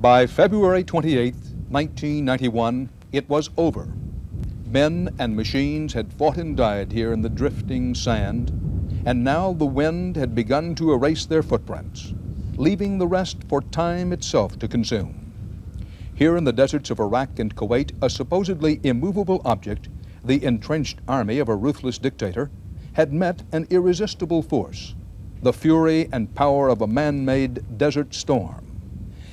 By February 28, 1991, it was over. Men and machines had fought and died here in the drifting sand, and now the wind had begun to erase their footprints, leaving the rest for time itself to consume. Here in the deserts of Iraq and Kuwait, a supposedly immovable object, the entrenched army of a ruthless dictator, had met an irresistible force, the fury and power of a man-made desert storm.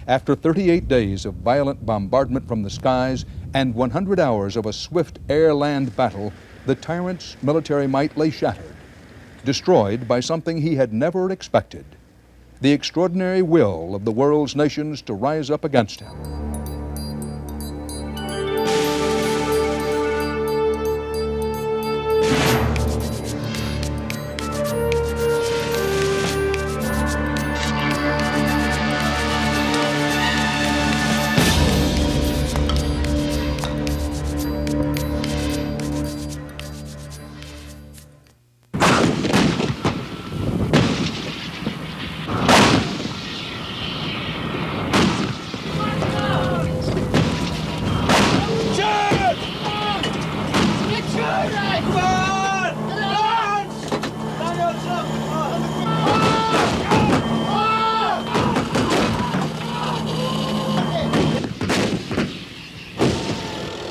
After 38 days of violent bombardment from the skies and 100 hours of a swift air-land battle, the tyrant's military might lay shattered, destroyed by something he had never expected: the extraordinary will of the world's nations to rise up against him.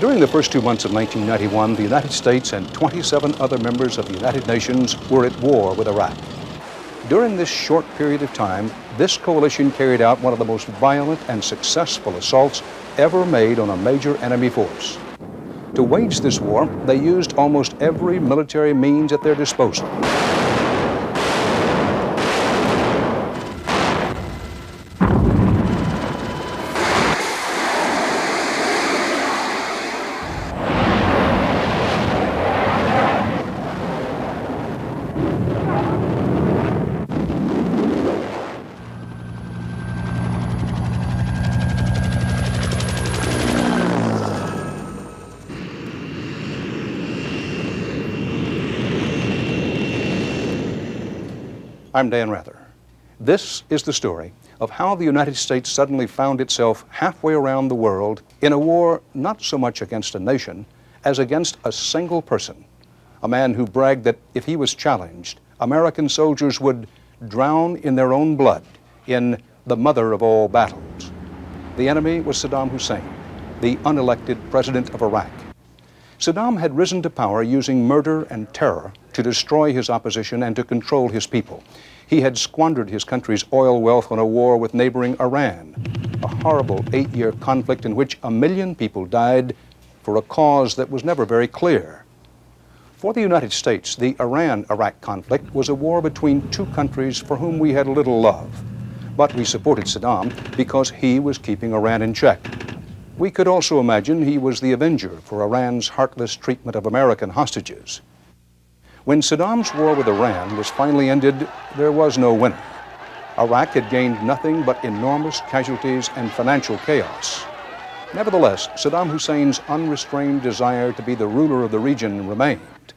During the first 2 months of 1991, the United States and 27 other members of the United Nations were at war with Iraq. During this short period of time, this coalition carried out one of the most violent and successful assaults ever made on a major enemy force. To wage this war, they used almost every military means at their disposal. I'm Dan Rather. This is the story of how the United States suddenly found itself halfway around the world in a war not so much against a nation as against a single person, a man who bragged that if he was challenged, American soldiers would drown in their own blood in the mother of all battles. The enemy was Saddam Hussein, the unelected president of Iraq. Saddam had risen to power using murder and terror to destroy his opposition and to control his people. He had squandered his country's oil wealth on a war with neighboring Iran, a horrible 8-year conflict in which 1 million people died for a cause that was never very clear. For the United States, the Iran-Iraq conflict was a war between two countries for whom we had little love. But we supported Saddam because he was keeping Iran in check. We could also imagine he was the avenger for Iran's heartless treatment of American hostages. When Saddam's war with Iran was finally ended, there was no winner. Iraq had gained nothing but enormous casualties and financial chaos. Nevertheless, Saddam Hussein's unrestrained desire to be the ruler of the region remained.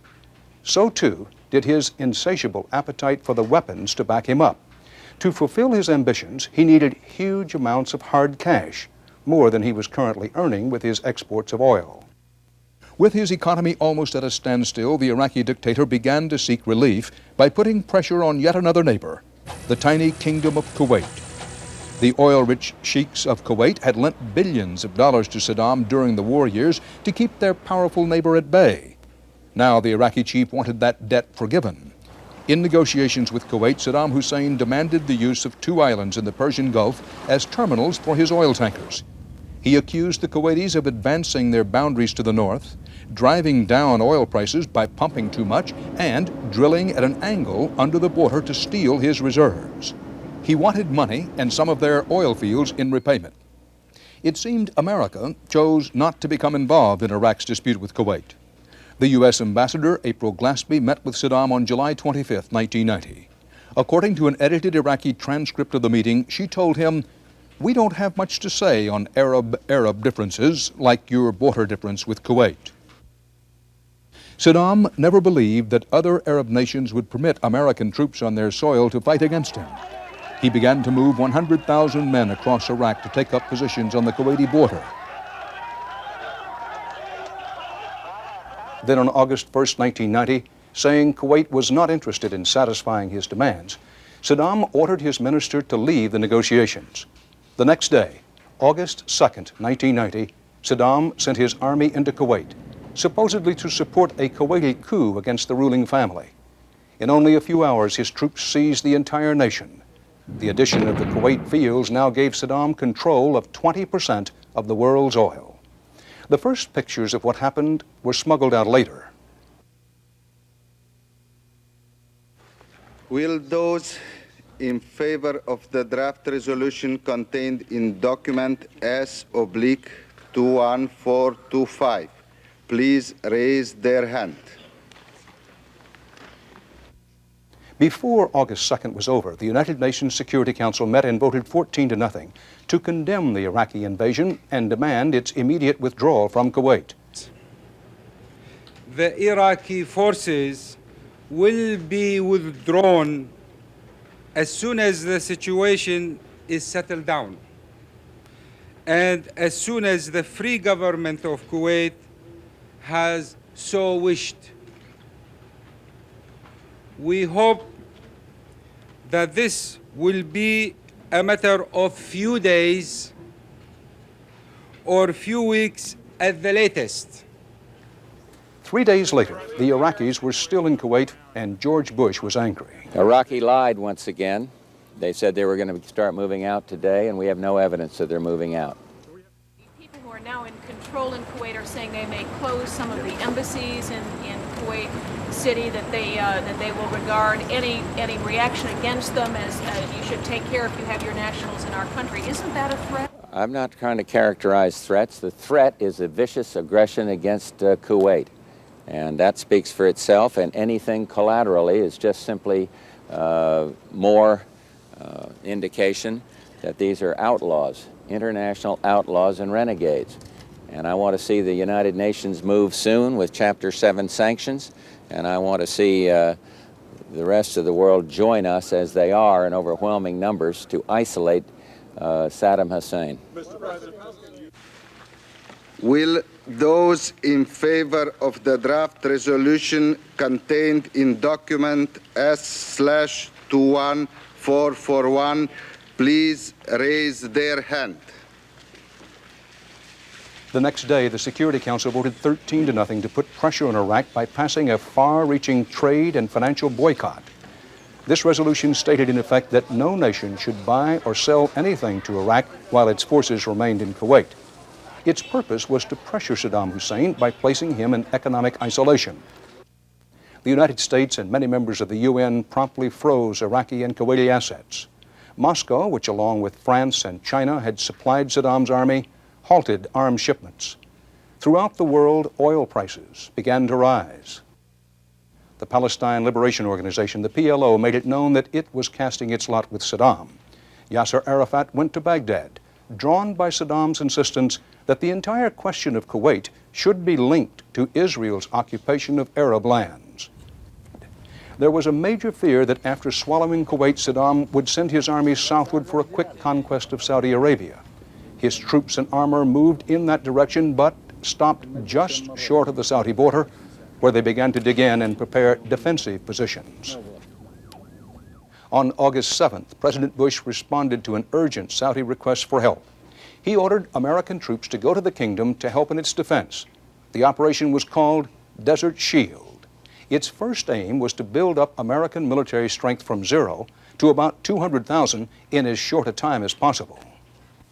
So too did his insatiable appetite for the weapons to back him up. To fulfill his ambitions, he needed huge amounts of hard cash, more than he was currently earning with his exports of oil. With his economy almost at a standstill, the Iraqi dictator began to seek relief by putting pressure on yet another neighbor, the tiny kingdom of Kuwait. The oil-rich sheiks of Kuwait had lent billions of dollars to Saddam during the war years to keep their powerful neighbor at bay. Now the Iraqi chief wanted that debt forgiven. In negotiations with Kuwait, Saddam Hussein demanded the use of 2 islands in the Persian Gulf as terminals for his oil tankers. He accused the Kuwaitis of advancing their boundaries to the north, driving down oil prices by pumping too much, and drilling at an angle under the border to steal his reserves. He wanted money and some of their oil fields in repayment. It seemed America chose not to become involved in Iraq's dispute with Kuwait. The U.S. ambassador, April Glaspie, met with Saddam on July 25, 1990. According to an edited Iraqi transcript of the meeting, she told him, "We don't have much to say on Arab differences like your border difference with Kuwait." Saddam never believed that other Arab nations would permit American troops on their soil to fight against him. He began to move 100,000 men across Iraq to take up positions on the Kuwaiti border. Then on August 1st, 1990, saying Kuwait was not interested in satisfying his demands, Saddam ordered his minister to leave the negotiations. The next day, August 2nd, 1990, Saddam sent his army into Kuwait, supposedly to support a Kuwaiti coup against the ruling family. In only a few hours, his troops seized the entire nation. The addition of the Kuwait fields now gave Saddam control of 20% of the world's oil. The first pictures of what happened were smuggled out later. Will those in favor of the draft resolution contained in document S/21425 please raise their hand? Before August 2nd was over, the United Nations Security Council met and voted 14-0 to condemn the Iraqi invasion and demand its immediate withdrawal from Kuwait. The Iraqi forces will be withdrawn as soon as the situation is settled down and as soon as the free government of Kuwait has so wished. We hope that this will be a matter of few days or few weeks at the latest. 3 days later, the Iraqis were still in Kuwait and George Bush was angry. Iraqi lied once again. They said they were going to start moving out today, and we have no evidence that they're moving out. People who are now in control in Kuwait are saying they may close some of the embassies in Kuwait City, that they will regard any reaction against them as you should take care if you have your nationals in our country. Isn't that a threat? I'm not trying to characterize threats. The threat is a vicious aggression against Kuwait, and that speaks for itself, and anything collaterally is just simply more indication that these are outlaws, international outlaws and renegades. And I want to see the United Nations move soon with Chapter 7 sanctions, and I want to see the rest of the world join us, as they are in overwhelming numbers, to isolate Saddam Hussein. Will those in favor of the draft resolution contained in document S/21441 please raise their hand? The next day, the Security Council voted 13-0 to put pressure on Iraq by passing a far-reaching trade and financial boycott. This resolution stated in effect that no nation should buy or sell anything to Iraq while its forces remained in Kuwait. Its purpose was to pressure Saddam Hussein by placing him in economic isolation. The United States and many members of the UN promptly froze Iraqi and Kuwaiti assets. Moscow, which along with France and China had supplied Saddam's army, halted arms shipments. Throughout the world, oil prices began to rise. The Palestine Liberation Organization, the PLO, made it known that it was casting its lot with Saddam. Yasser Arafat went to Baghdad, drawn by Saddam's insistence that the entire question of Kuwait should be linked to Israel's occupation of Arab lands. There was a major fear that after swallowing Kuwait, Saddam would send his armies southward for a quick conquest of Saudi Arabia. His troops and armor moved in that direction, but stopped just short of the Saudi border, where they began to dig in and prepare defensive positions. On August 7th, President Bush responded to an urgent Saudi request for help. He ordered American troops to go to the kingdom to help in its defense. The operation was called Desert Shield. Its first aim was to build up American military strength from zero to about 200,000 in as short a time as possible.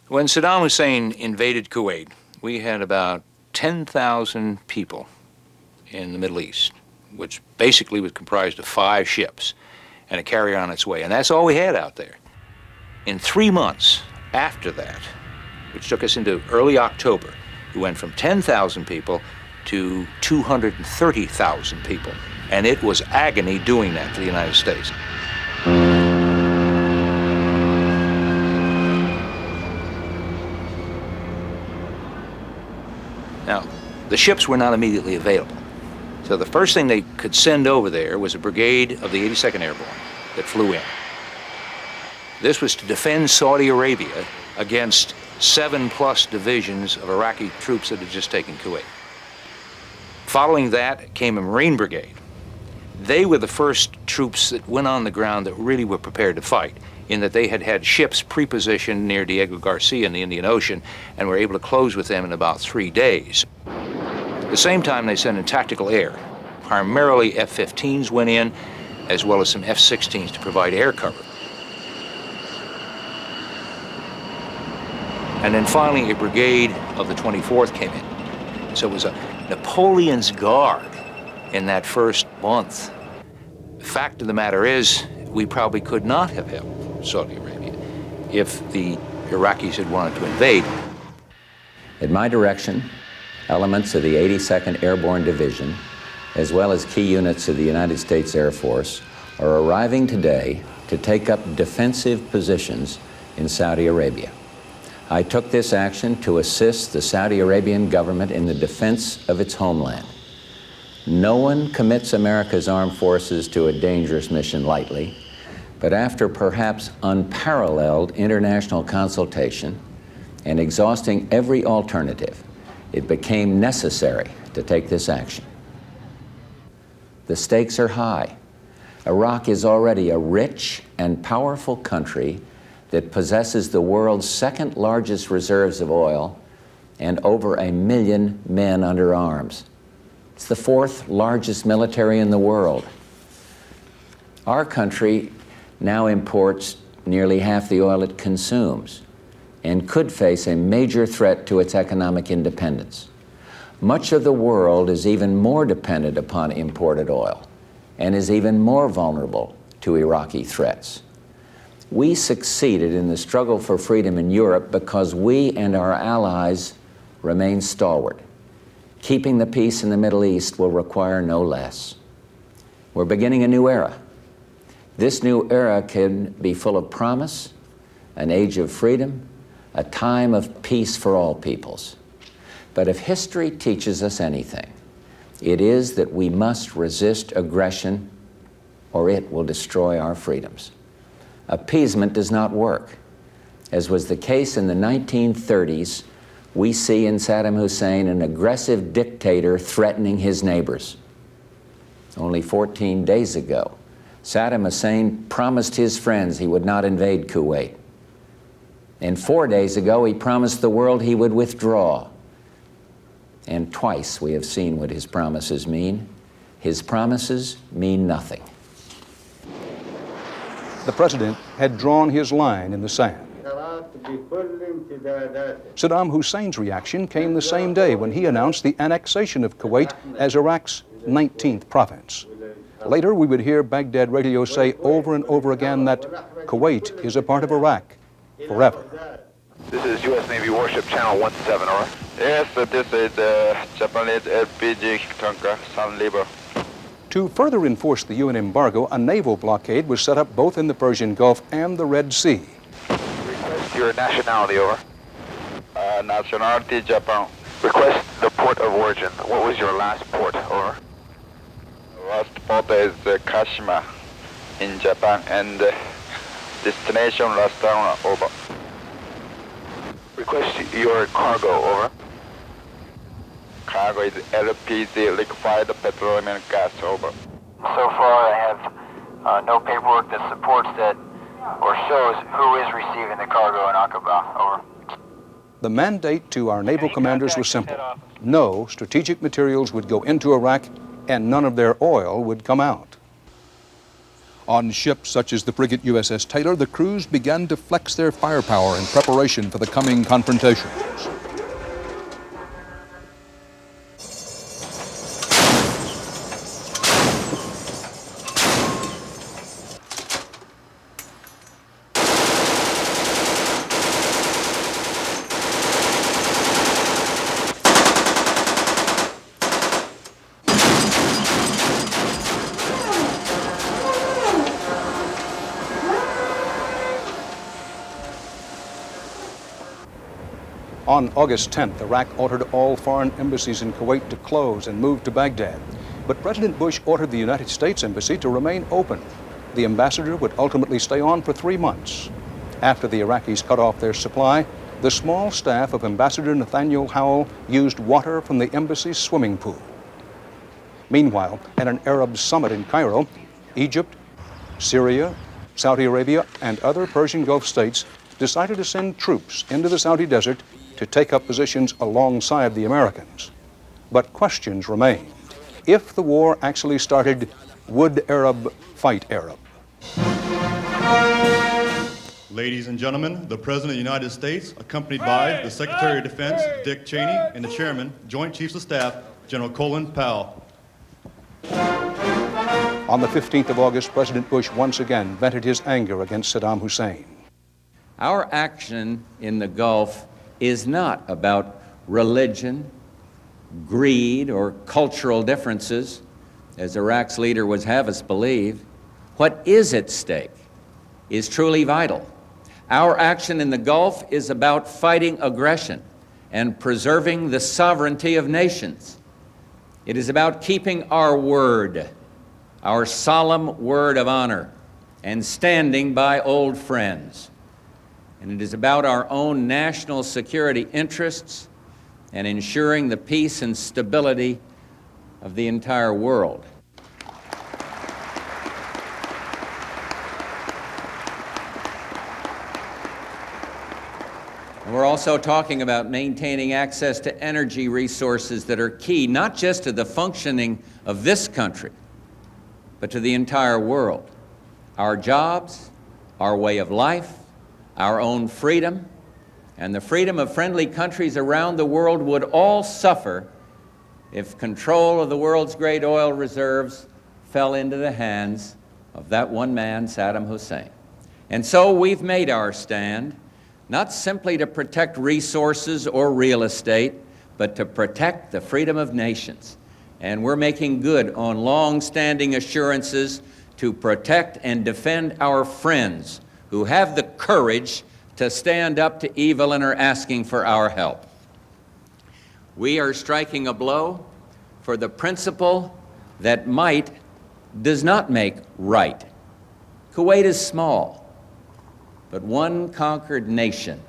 When Saddam Hussein invaded Kuwait, we had about 10,000 people in the Middle East, which basically was comprised of 5 ships and a carrier on its way. And that's all we had out there. In 3 months after that, which took us into early October, we went from 10,000 people to 230,000 people. And it was agony doing that to the United States. Now, the ships were not immediately available. So the first thing they could send over there was a brigade of the 82nd Airborne that flew in. This was to defend Saudi Arabia against 7+ divisions of Iraqi troops that had just taken Kuwait. Following that came a Marine Brigade. They were the first troops that went on the ground that really were prepared to fight, in that they had had ships pre-positioned near Diego Garcia in the Indian Ocean and were able to close with them in about 3 days. At the same time, they sent in tactical air. Primarily F-15s went in, as well as some F-16s to provide air cover. And then finally, a brigade of the 24th came in. So it was a Napoleon's Guard in that first month. The fact of the matter is, we probably could not have held Saudi Arabia if the Iraqis had wanted to invade. At my direction, elements of the 82nd Airborne Division, as well as key units of the United States Air Force, are arriving today to take up defensive positions in Saudi Arabia. I took this action to assist the Saudi Arabian government in the defense of its homeland. No one commits America's armed forces to a dangerous mission lightly, but after perhaps unparalleled international consultation and exhausting every alternative, it became necessary to take this action. The stakes are high. Iraq is already a rich and powerful country that possesses the world's second largest reserves of oil and over 1 million men under arms. It's the 4th largest military in the world. Our country now imports nearly half the oil it consumes and could face a major threat to its economic independence. Much of the world is even more dependent upon imported oil and is even more vulnerable to Iraqi threats. We succeeded in the struggle for freedom in Europe because we and our allies remain stalwart. Keeping the peace in the Middle East will require no less. We're beginning a new era. This new era can be full of promise, an age of freedom, a time of peace for all peoples. But if history teaches us anything, it is that we must resist aggression or it will destroy our freedoms. Appeasement does not work. As was the case in the 1930s, we see in Saddam Hussein an aggressive dictator threatening his neighbors. Only 14 days ago, Saddam Hussein promised his friends he would not invade Kuwait. And 4 days ago, he promised the world he would withdraw. And twice we have seen what his promises mean. His promises mean nothing. The president had drawn his line in the sand. Saddam Hussein's reaction came the same day when he announced the annexation of Kuwait as Iraq's 19th province. Later, we would hear Baghdad radio say over and over again that Kuwait is a part of Iraq forever. This is U.S. Navy Warship Channel 17, over. Yes, this is the Japanese LPG tanker San Liber. To further enforce the UN embargo, a naval blockade was set up both in the Persian Gulf and the Red Sea. Request your nationality, over. Nationality Japan. Request the port of origin. What was your last port, over? Last port is Kashima in Japan and destination last town, over. Request your cargo, over. Cargo is LPG, liquefied petroleum gas, over. So far, I have no paperwork that supports that or shows who is receiving the cargo in Aqaba, over. The mandate to our naval commanders was simple. No strategic materials would go into Iraq and none of their oil would come out. On ships such as the frigate USS Taylor, the crews began to flex their firepower in preparation for the coming confrontations. On August 10th, Iraq ordered all foreign embassies in Kuwait to close and move to Baghdad. But President Bush ordered the United States Embassy to remain open. The ambassador would ultimately stay on for 3 months. After the Iraqis cut off their supply, the small staff of Ambassador Nathaniel Howell used water from the embassy's swimming pool. Meanwhile, at an Arab summit in Cairo, Egypt, Syria, Saudi Arabia, and other Persian Gulf states decided to send troops into the Saudi desert to take up positions alongside the Americans. But questions remained. If the war actually started, would Arab fight Arab? Ladies and gentlemen, the President of the United States, accompanied by the Secretary of Defense, Dick Cheney, and the Chairman, Joint Chiefs of Staff, General Colin Powell. On the 15th of August, President Bush once again vented his anger against Saddam Hussein. Our action in the Gulf is not about religion, greed, or cultural differences, as Iraq's leader would have us believe. What is at stake is truly vital. Our action in the Gulf is about fighting aggression and preserving the sovereignty of nations. It is about keeping our word, our solemn word of honor, and standing by old friends. And it is about our own national security interests and ensuring the peace and stability of the entire world. And we're also talking about maintaining access to energy resources that are key, not just to the functioning of this country, but to the entire world. Our jobs, our way of life, our own freedom, and the freedom of friendly countries around the world would all suffer if control of the world's great oil reserves fell into the hands of that one man, Saddam Hussein. And so we've made our stand, not simply to protect resources or real estate, but to protect the freedom of nations. And we're making good on long-standing assurances to protect and defend our friends who have the courage to stand up to evil and are asking for our help. We are striking a blow for the principle that might does not make right. Kuwait is small, but one conquered nation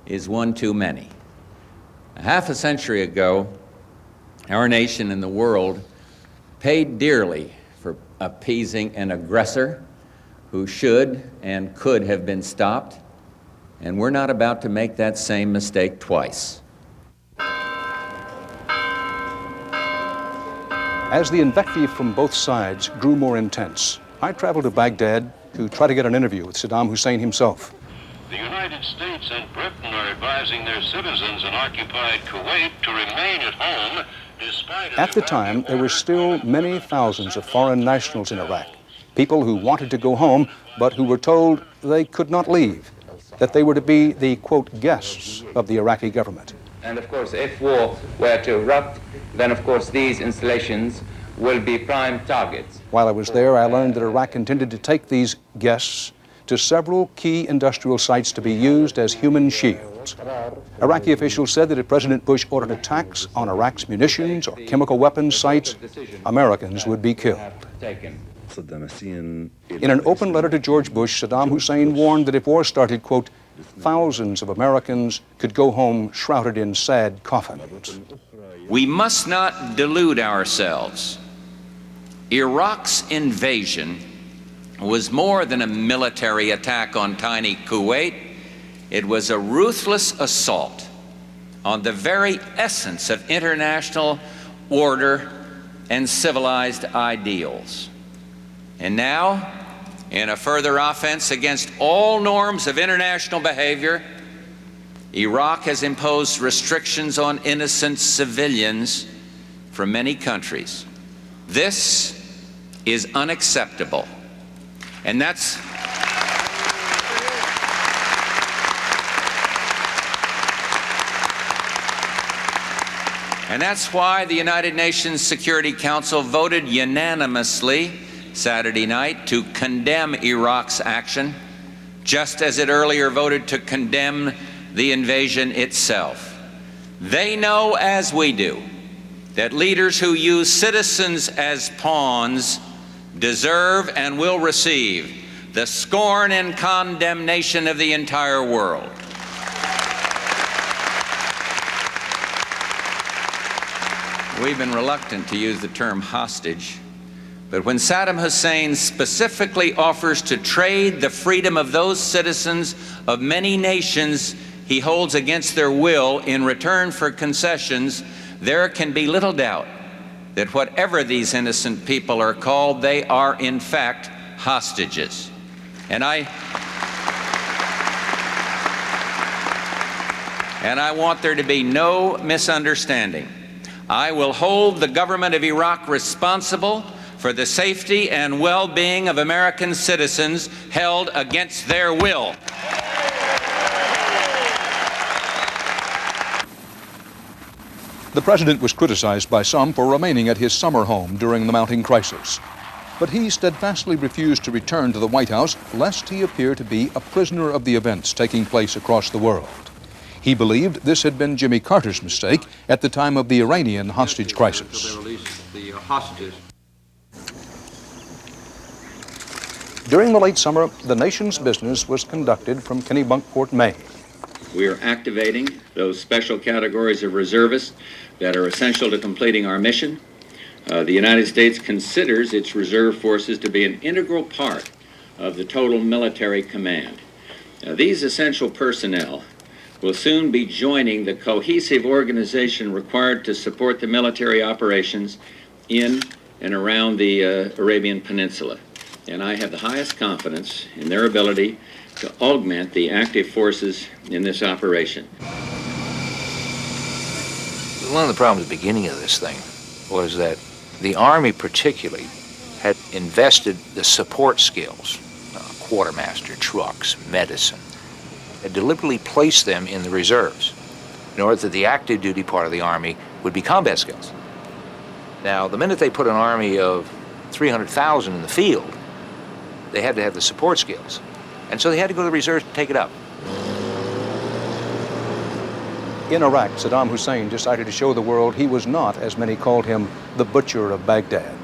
is one too many. Half a century ago, our nation and the world paid dearly for appeasing an aggressor who should and could have been stopped, and we're not about to make that same mistake twice. As the invective from both sides grew more intense, I traveled to Baghdad to try to get an interview with Saddam Hussein himself. The United States and Britain are advising their citizens in occupied Kuwait to remain at home despite... At the time, there were still many thousands of foreign nationals in Iraq, people who wanted to go home, but who were told they could not leave, that they were to be the, quote, guests of the Iraqi government. And of course, if war were to erupt, then of course these installations will be prime targets. While I was there, I learned that Iraq intended to take these guests to several key industrial sites to be used as human shields. Iraqi officials said that if President Bush ordered attacks on Iraq's munitions or chemical weapons sites, Americans would be killed. In an open letter to George Bush, Saddam Hussein warned that if war started, quote, thousands of Americans could go home shrouded in sad coffins. We must not delude ourselves. Iraq's invasion was more than a military attack on tiny Kuwait. It was a ruthless assault on the very essence of international order and civilized ideals. And now, in a further offense against all norms of international behavior, Iraq has imposed restrictions on innocent civilians from many countries. This is unacceptable. And that's why the United Nations Security Council voted unanimously Saturday night to condemn Iraq's action, just as it earlier voted to condemn the invasion itself. They know, as we do, that leaders who use citizens as pawns deserve and will receive the scorn and condemnation of the entire world. We've been reluctant to use the term hostage, but when Saddam Hussein specifically offers to trade the freedom of those citizens of many nations he holds against their will in return for concessions, there can be little doubt that whatever these innocent people are called, they are in fact hostages. And I want there to be no misunderstanding. I will hold the government of Iraq responsible for the safety and well-being of American citizens held against their will. The president was criticized by some for remaining at his summer home during the mounting crisis. But he steadfastly refused to return to the White House lest he appear to be a prisoner of the events taking place across the world. He believed this had been Jimmy Carter's mistake at the time of the Iranian hostage crisis. During the late summer, the nation's business was conducted from Kennebunkport, Maine. We are activating those special categories of reservists that are essential to completing our mission. The United States considers its reserve forces to be an integral part of the total military command. These essential personnel will soon be joining the cohesive organization required to support the military operations in and around the Arabian Peninsula. And I have the highest confidence in their ability to augment the active forces in this operation. One of the problems at the beginning of this thing was that the Army particularly had invested the support skills, quartermaster, trucks, medicine, had deliberately placed them in the reserves in order that the active duty part of the Army would be combat skills. Now, the minute they put an army of 300,000 in the field, they had to have the support skills. And so they had to go to the reserves to take it up. In Iraq, Saddam Hussein decided to show the world he was not, as many called him, the butcher of Baghdad.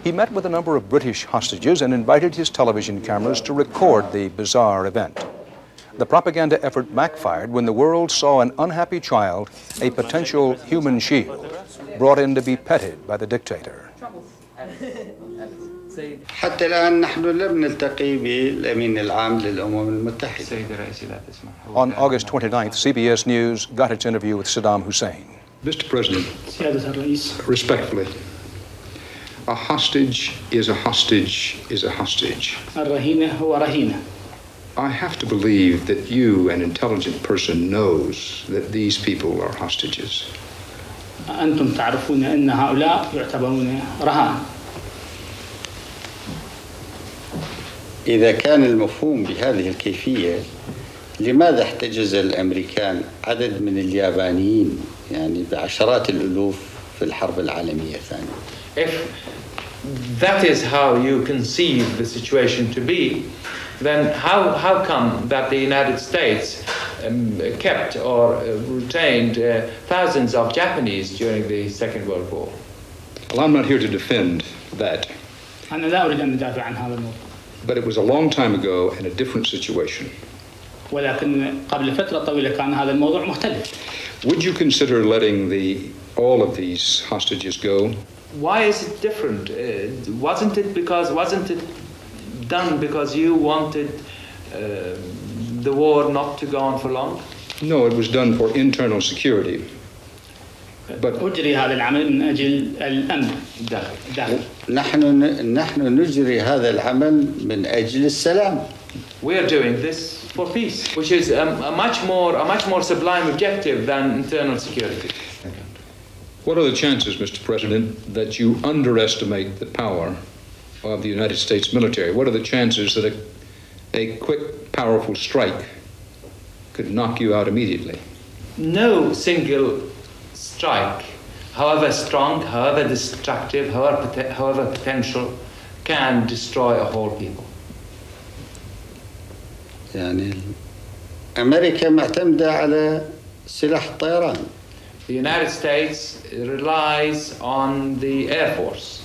He met with a number of British hostages and invited his television cameras to record the bizarre event. The propaganda effort backfired when the world saw an unhappy child, a potential human shield, brought in to be petted by the dictator. حتى الآن نحن لم نلتقي بالأمين العام للأمم المتحدة. On August 29th, CBS News got its interview with Saddam Hussein. Mr. President, respectfully, a hostage is a hostage is a hostage. I have to believe that you, an intelligent person, knows that these people are hostages. أنتم تعرفون أن هؤلاء يعتبرون رهان. إذا كان المفهوم بهذه الكيفية، لماذا احتجز الأمريكان عدد من اليابانيين يعني بعشرات الألوف في الحرب العالمية الثانية؟ If that is how you conceive the situation to be, then how come that the United States kept or retained thousands of Japanese during the Second World War? Well, I'm not here to defend that. أنا لا أريد أن أدافع عن هذا الموضوع. But it was a long time ago in a different situation. ولكن قبل فترة طويلة كان هذا الموضوع مختلف. Would you consider letting all of these hostages go? Why is it different? Wasn't it done because you wanted the war not to go on for long? No, it was done for internal security. But أجري هذا العمل من أجل الأمن داخل. نحن نجري هذا العمل من أجل السلام. We are doing this for peace, which is a much more sublime objective than internal security. What are the chances, Mr. President, that you underestimate the power of the United States military? What are the chances that a quick, powerful strike could knock you out immediately? No single strike, however strong, however destructive, however potential, can destroy a whole people. يعني أمريكا معتمدة على سلاح الطيران. The United States relies on the Air Force.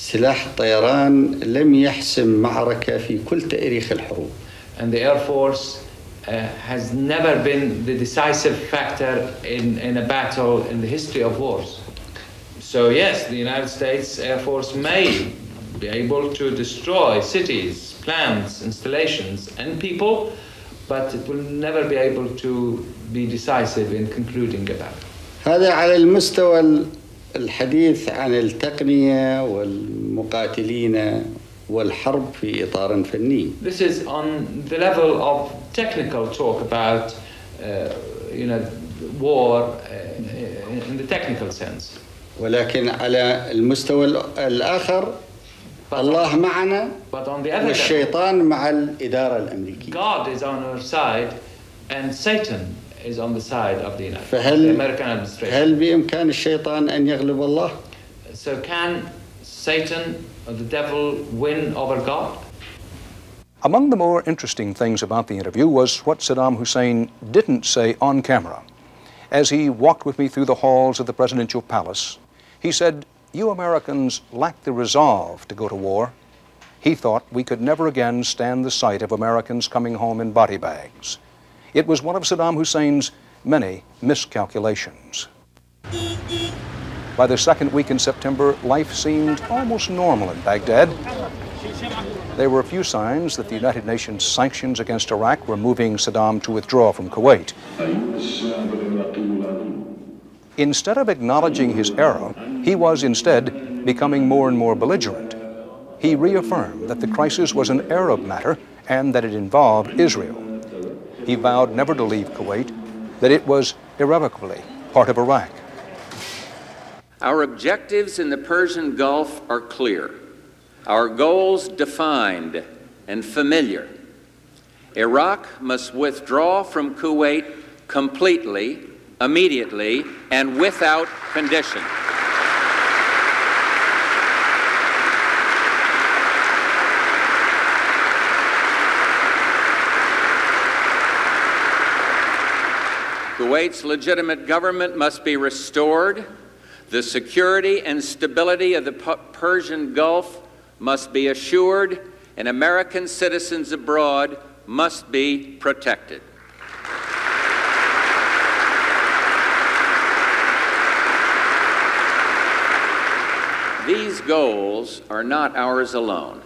سلاح الطيران لم يحسم معركة في كل تاريخ الحروب. And the Air Force has never been the decisive factor in a battle in the history of wars. So yes, the United States Air Force may be able to destroy cities, plants, installations, and people, but it will never be able to be decisive in concluding a battle. هذا على المستوى الحديث عن التقنية والمقاتلين والحرب في إطار فني. This is on the level of technical talk about, war in the technical sense. ولكن على المستوى الآخر الله معنا والشيطان مع الإدارة الأمريكية. God is on our side and Satan is on the side of the American administration. هل بإمكان الشيطان أن يغلب الله؟ So can Satan or the devil win over God? Among the more interesting things about the interview was what Saddam Hussein didn't say on camera. As he walked with me through the halls of the presidential palace, he said, "You Americans lack the resolve to go to war." He thought we could never again stand the sight of Americans coming home in body bags. It was one of Saddam Hussein's many miscalculations. By the second week in September, life seemed almost normal in Baghdad. There were a few signs that the United Nations sanctions against Iraq were moving Saddam to withdraw from Kuwait. Instead of acknowledging his error, he was instead becoming more and more belligerent. He reaffirmed that the crisis was an Arab matter and that it involved Israel. He vowed never to leave Kuwait, that it was irrevocably part of Iraq. Our objectives in the Persian Gulf are clear. Our goals defined and familiar. Iraq must withdraw from Kuwait completely, immediately, and without condition. Kuwait's legitimate government must be restored. The security and stability of the Persian Gulf must be assured, and American citizens abroad must be protected. These goals are not ours alone.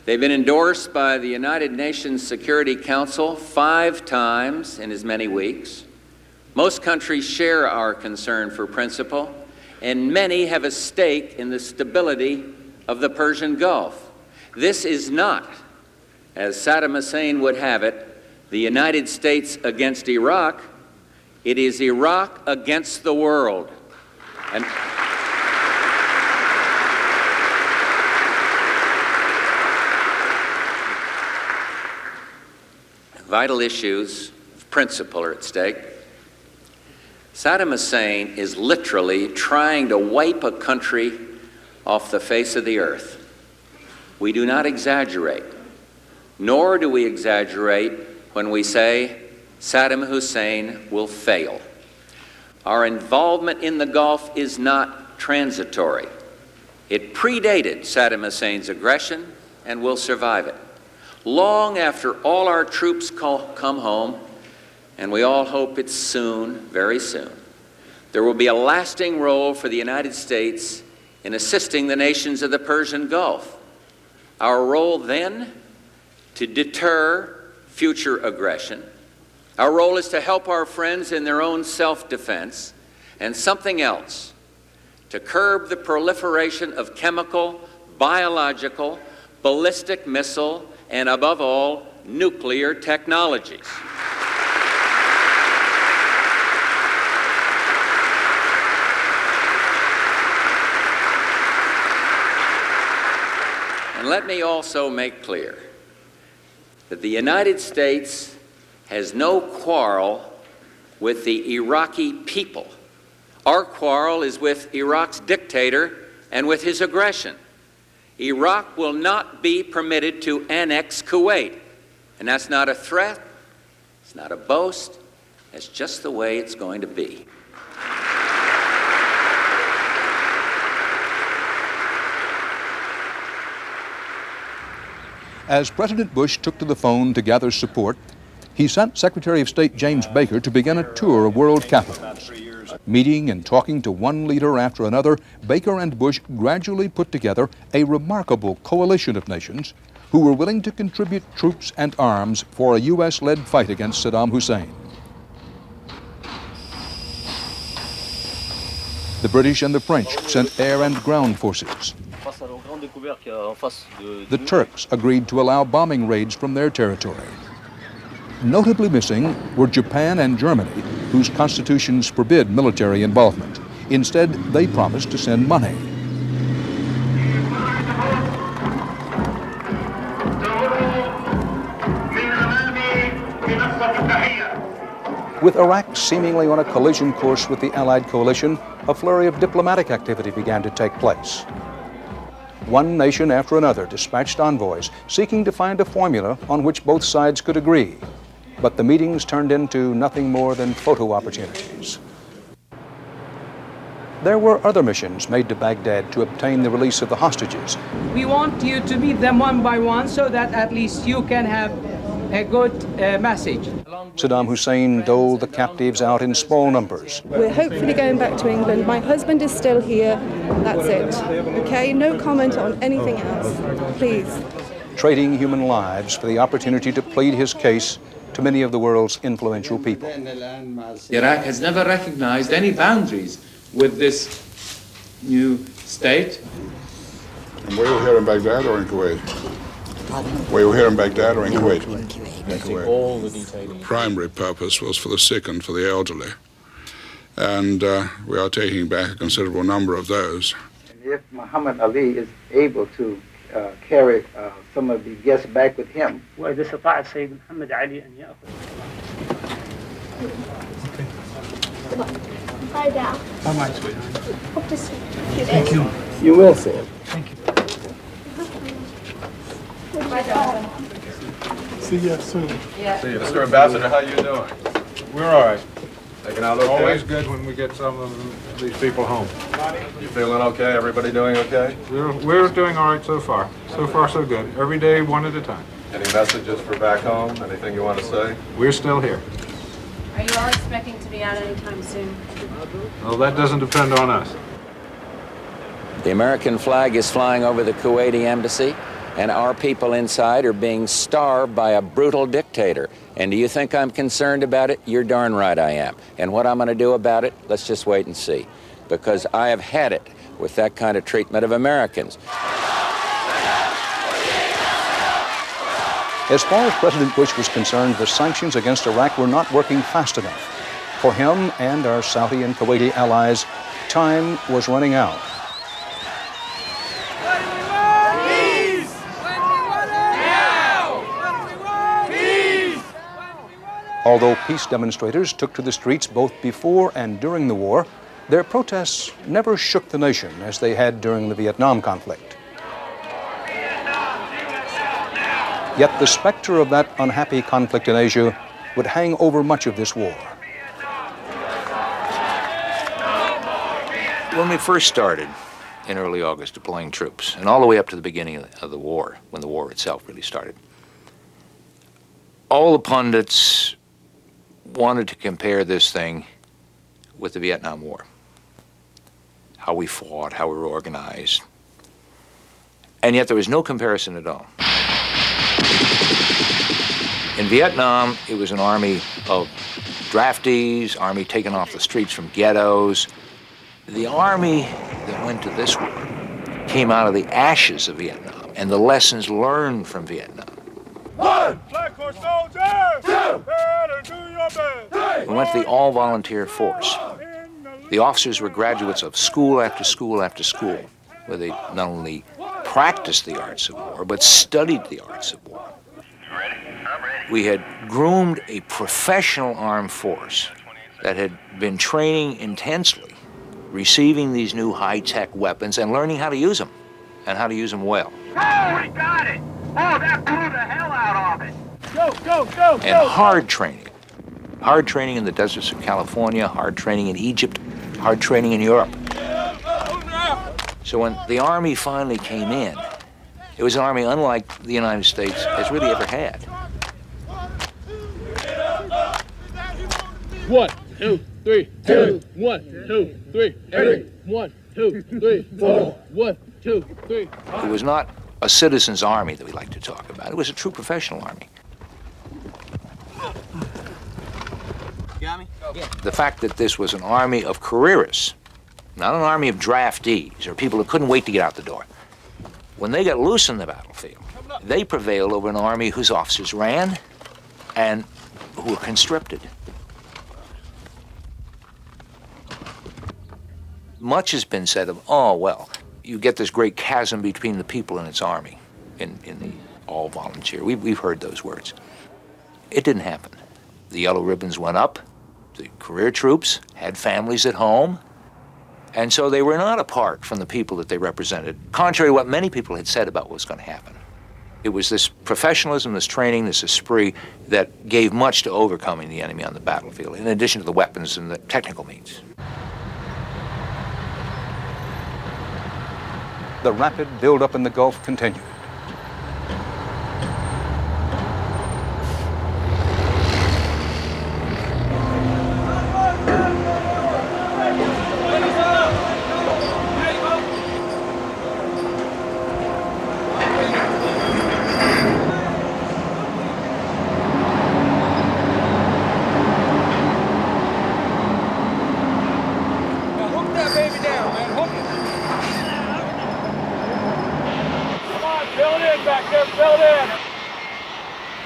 They've been endorsed by the United Nations Security Council 5 times in as many weeks. Most countries share our concern for principle, and many have a stake in the stability of the Persian Gulf. This is not, as Saddam Hussein would have it, the United States against Iraq. It is Iraq against the world. And vital issues of principle are at stake. Saddam Hussein is literally trying to wipe a country off the face of the earth. We do not exaggerate, nor do we exaggerate when we say Saddam Hussein will fail. Our involvement in the Gulf is not transitory. It predated Saddam Hussein's aggression and will survive it. Long after all our troops come home, and we all hope it's soon, very soon, there will be a lasting role for the United States in assisting the nations of the Persian Gulf. Our role then, to deter future aggression. Our role is to help our friends in their own self-defense, and something else, to curb the proliferation of chemical, biological, ballistic missile, and above all, nuclear technologies. And let me also make clear that the United States has no quarrel with the Iraqi people. Our quarrel is with Iraq's dictator and with his aggression. Iraq will not be permitted to annex Kuwait. And that's not a threat, it's not a boast, it's just the way it's going to be. As President Bush took to the phone to gather support, he sent Secretary of State James Baker to begin a tour of world capitals. Meeting and talking to one leader after another, Baker and Bush gradually put together a remarkable coalition of nations who were willing to contribute troops and arms for a U.S.-led fight against Saddam Hussein. The British and the French sent air and ground forces. The Turks agreed to allow bombing raids from their territory. Notably missing were Japan and Germany, whose constitutions forbid military involvement. Instead, they promised to send money. With Iraq seemingly on a collision course with the Allied coalition, a flurry of diplomatic activity began to take place. One nation after another dispatched envoys seeking to find a formula on which both sides could agree. But the meetings turned into nothing more than photo opportunities. There were other missions made to Baghdad to obtain the release of the hostages. We want you to meet them one by one so that at least you can have a good message. Saddam Hussein doled the captives out in small numbers. We're hopefully going back to England. My husband is still here. That's it. Okay? No comment on anything else, please. Trading human lives for the opportunity to plead his case to many of the world's influential people. Iraq has never recognized any boundaries with this new state. And were you here in Baghdad or in Kuwait? Were you here in Baghdad or in Kuwait? In Kuwait. All the detainees. The primary purpose was for the sick and for the elderly. And we are taking back a considerable number of those. And if Muhammad Ali is able to carry some of the guests back with him. وإذا استطاع السيد محمد علي أن يأخذ. Lie down. All right, sweetheart. Hope to see you. Thank you. You will see it. Thank you. See you soon. Yeah. See you. Mr. Ambassador, how you doing? We're all right. Taking out okay? Always good when we get some of these people home. You feeling okay? Everybody doing okay? We're doing all right so far. So far, so good. Every day, one at a time. Any messages for back home? Anything you want to say? We're still here. Are you all expecting to be out anytime soon? Well, that doesn't depend on us. The American flag is flying over the Kuwaiti embassy, and our people inside are being starved by a brutal dictator. And do you think I'm concerned about it? You're darn right I am. And what I'm going to do about it, let's just wait and see. Because I have had it with that kind of treatment of Americans. As far as President Bush was concerned, the sanctions against Iraq were not working fast enough. For him and our Saudi and Kuwaiti allies, time was running out. Although peace demonstrators took to the streets both before and during the war, their protests never shook the nation as they had during the Vietnam conflict. Yet the specter of that unhappy conflict in Asia would hang over much of this war. When we first started in early August deploying troops, and all the way up to the beginning of the war, when the war itself really started, all the pundits wanted to compare this thing with the Vietnam War. How we fought, how we were organized. And yet there was no comparison at all. In Vietnam, it was an army of draftees, army taken off the streets from ghettos. The army that went to this war came out of the ashes of Vietnam and the lessons learned from Vietnam. One! Black horse soldier! Two! Better do your best! We went to the all-volunteer force. The officers were graduates of school after school after school, where they not only practiced the arts of war, but studied the arts of war. We had groomed a professional armed force that had been training intensely, receiving these new high-tech weapons and learning how to use them, and how to use them well. Oh, we got it! Oh, that blew the hell out of it! Go, go, go, and hard training. Hard training in the deserts of California, hard training in Egypt, hard training in Europe. So when the Army finally came in, it It was an army unlike the United States has really ever had. 1, 2, 3, 2. 1, 2, 3, 3. 1, 2, 3, 4. 1, 2, 3. It was not a citizen's army that we like to talk about. It was a true professional army. Got me? Yeah. The fact that this was an army of careerists, not an army of draftees or people who couldn't wait to get out the door. When they got loose in the battlefield, they prevailed over an army whose officers ran and who were conscripted. Much has been said of, oh, well, you get this great chasm between the people and its army in the all-volunteer. We've heard those words. It didn't happen. The yellow ribbons went up. The career troops had families at home. And so they were not apart from the people that they represented, contrary to what many people had said about what was going to happen. It was this professionalism, this training, this esprit that gave much to overcoming the enemy on the battlefield, in addition to the weapons and the technical means. The rapid buildup in the Gulf continued.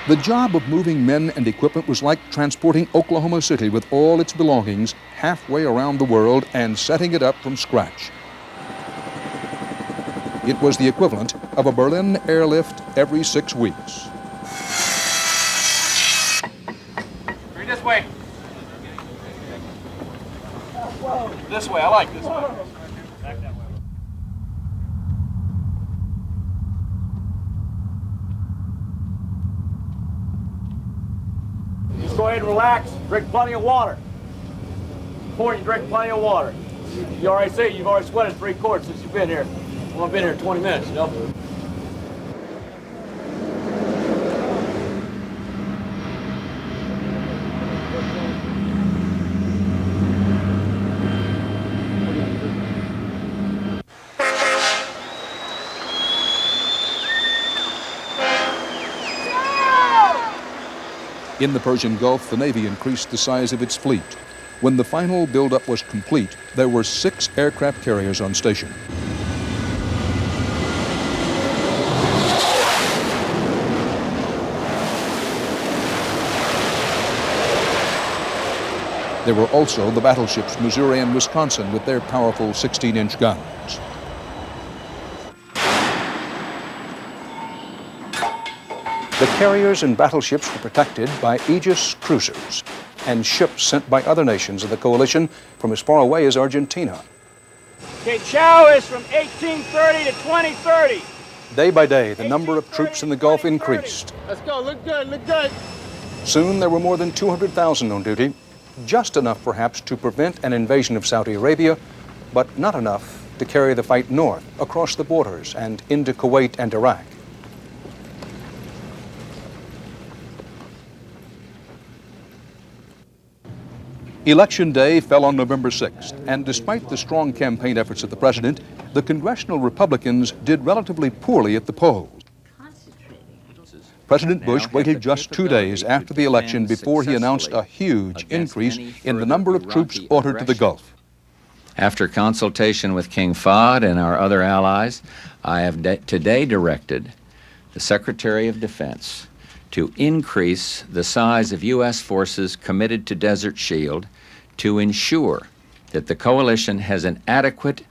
The job of moving men and equipment was like transporting Oklahoma City with all its belongings halfway around the world and setting it up from scratch. It was the equivalent of a Berlin airlift every 6 weeks. Bring this way. This way, I like this way. Back that way. Just go ahead and relax. Drink plenty of water. Important, you drink plenty of water. You already say you've already sweated 3 quarts since you've been here. Well, I've been here 20 minutes, you know? In the Persian Gulf, the Navy increased the size of its fleet. When the final buildup was complete, there were 6 aircraft carriers on station. There were also the battleships Missouri and Wisconsin with their powerful 16-inch guns. The carriers and battleships were protected by Aegis cruisers and ships sent by other nations of the coalition from as far away as Argentina. Okay, Chow is from 1830 to 2030. Day by day, the number of troops in the Gulf increased. Let's go, look good, look good. Soon there were more than 200,000 on duty, just enough perhaps to prevent an invasion of Saudi Arabia, but not enough to carry the fight north, across the borders, and into Kuwait and Iraq. Election day fell on November 6th, and despite the strong campaign efforts of the president, the congressional Republicans did relatively poorly at the polls. President Bush waited just 2 days after the election before he announced a huge increase in the number of troops ordered to the Gulf. After consultation with King Fahd and our other allies, I have today directed the Secretary of Defense to increase the size of U.S. forces committed to Desert Shield to ensure that the coalition has an adequate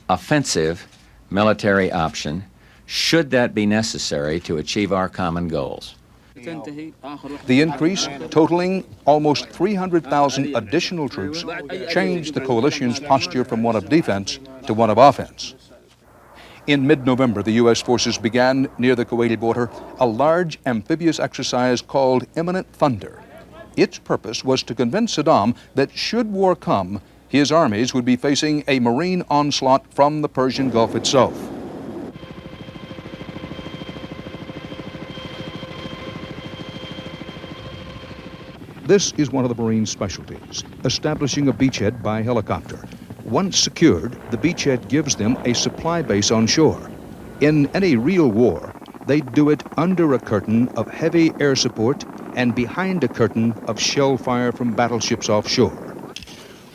offensive military option should that be necessary to achieve our common goals. The increase, totaling almost 300,000 additional troops, changed the coalition's posture from one of defense to one of offense. In mid-November, the U.S. forces began near the Kuwaiti border a large amphibious exercise called Imminent Thunder. Its purpose was to convince Saddam that should war come, his armies would be facing a marine onslaught from the Persian Gulf itself. This is one of the Marines' specialties, establishing a beachhead by helicopter. Once secured, the beachhead gives them a supply base on shore. In any real war, they do it under a curtain of heavy air support and behind a curtain of shell fire from battleships offshore.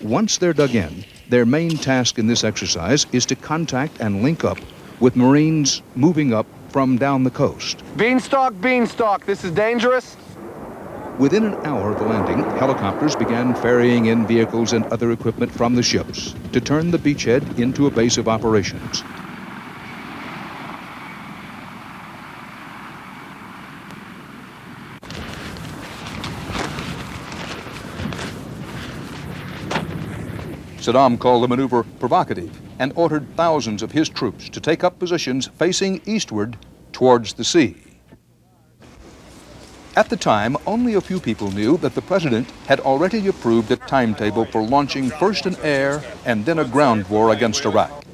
Once they're dug in, their main task in this exercise is to contact and link up with Marines moving up from down the coast. Beanstalk, beanstalk, this is dangerous. Within an hour of the landing, helicopters began ferrying in vehicles and other equipment from the ships to turn the beachhead into a base of operations. Saddam called the maneuver provocative and ordered thousands of his troops to take up positions facing eastward towards the sea. At the time, only a few people knew that the president had already approved a timetable for launching first an air and then a ground war against Iraq.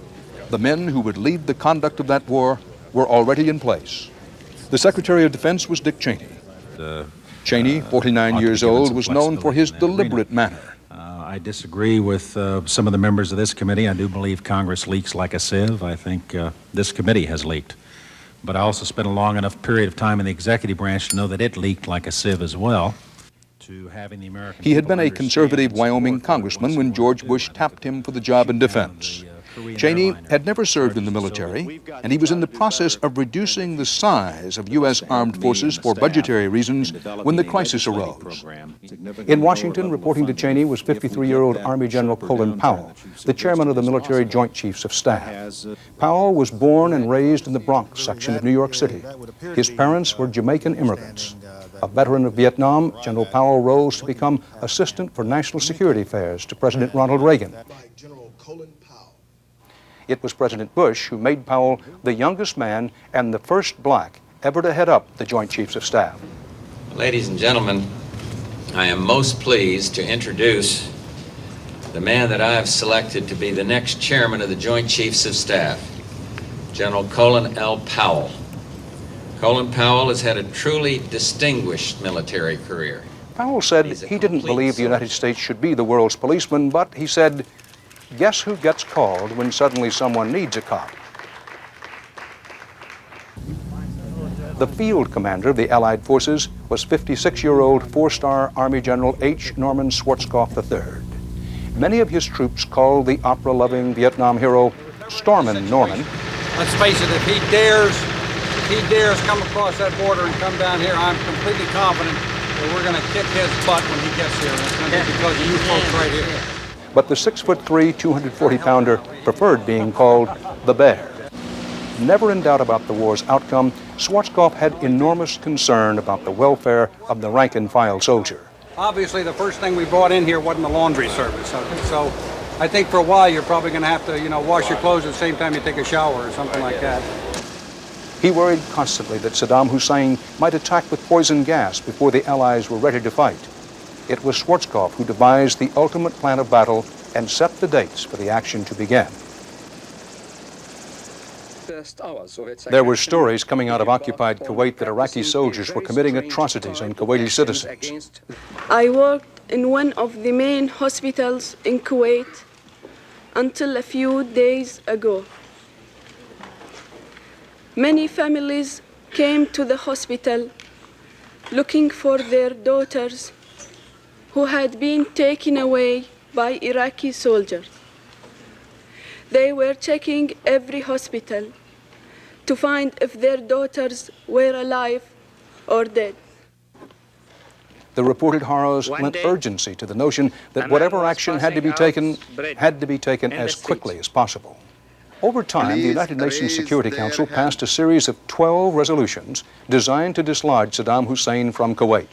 The men who would lead the conduct of that war were already in place. The Secretary of Defense was Dick Cheney. Cheney, 49 years old, was known for his deliberate manner. I disagree with some of the members of this committee. I do believe Congress leaks like a sieve. I think this committee has leaked. But I also spent a long enough period of time in the executive branch to know that it leaked like a sieve as well. He had been a conservative Wyoming congressman when George Bush tapped him for the job in defense. Cheney had never served in the military, and he was in the process of reducing the size of U.S. armed forces for budgetary reasons when the crisis arose. In Washington, reporting to Cheney was 53-year-old Army General Colin Powell, the chairman of the Military Joint Chiefs of Staff. Powell was born and raised in the Bronx section of New York City. His parents were Jamaican immigrants. A veteran of Vietnam, General Powell rose to become Assistant for National Security Affairs to President Ronald Reagan. It was President Bush who made Powell the youngest man and the first black ever to head up the Joint Chiefs of Staff. Ladies and gentlemen, I am most pleased to introduce the man that I have selected to be the next chairman of the Joint Chiefs of Staff, General Colin L. Powell. Colin Powell has had a truly distinguished military career. Powell said he didn't believe the United States should be the world's policeman, but he said, guess who gets called when suddenly someone needs a cop? The field commander of the Allied forces was 56-year-old four-star Army General H. Norman Schwarzkopf III. Many of his troops called the opera-loving Vietnam hero Stormin' Norman. Let's face it, if he dares come across that border and come down here, I'm completely confident that we're going to kick his butt when he gets here. And it's going to be because of you folks right here. But the 6'3", 240-pounder preferred being called the Bear. Never in doubt about the war's outcome, Schwarzkopf had enormous concern about the welfare of the rank-and-file soldier. Obviously, the first thing we brought in here wasn't the laundry service. So I think for a while you're probably going to have to, wash your clothes at the same time you take a shower or something like that. He worried constantly that Saddam Hussein might attack with poison gas before the Allies were ready to fight. It was Schwarzkopf who devised the ultimate plan of battle and set the dates for the action to begin. There were stories coming out of occupied Kuwait that Iraqi soldiers were committing atrocities on Kuwaiti citizens. I worked in one of the main hospitals in Kuwait until a few days ago. Many families came to the hospital looking for their daughters who had been taken away by Iraqi soldiers. They were checking every hospital to find if their daughters were alive or dead. The reported horrors lent urgency to the notion that whatever action had to be taken as quickly as possible. Over time, the United Nations Security Council passed a series of 12 resolutions designed to dislodge Saddam Hussein from Kuwait.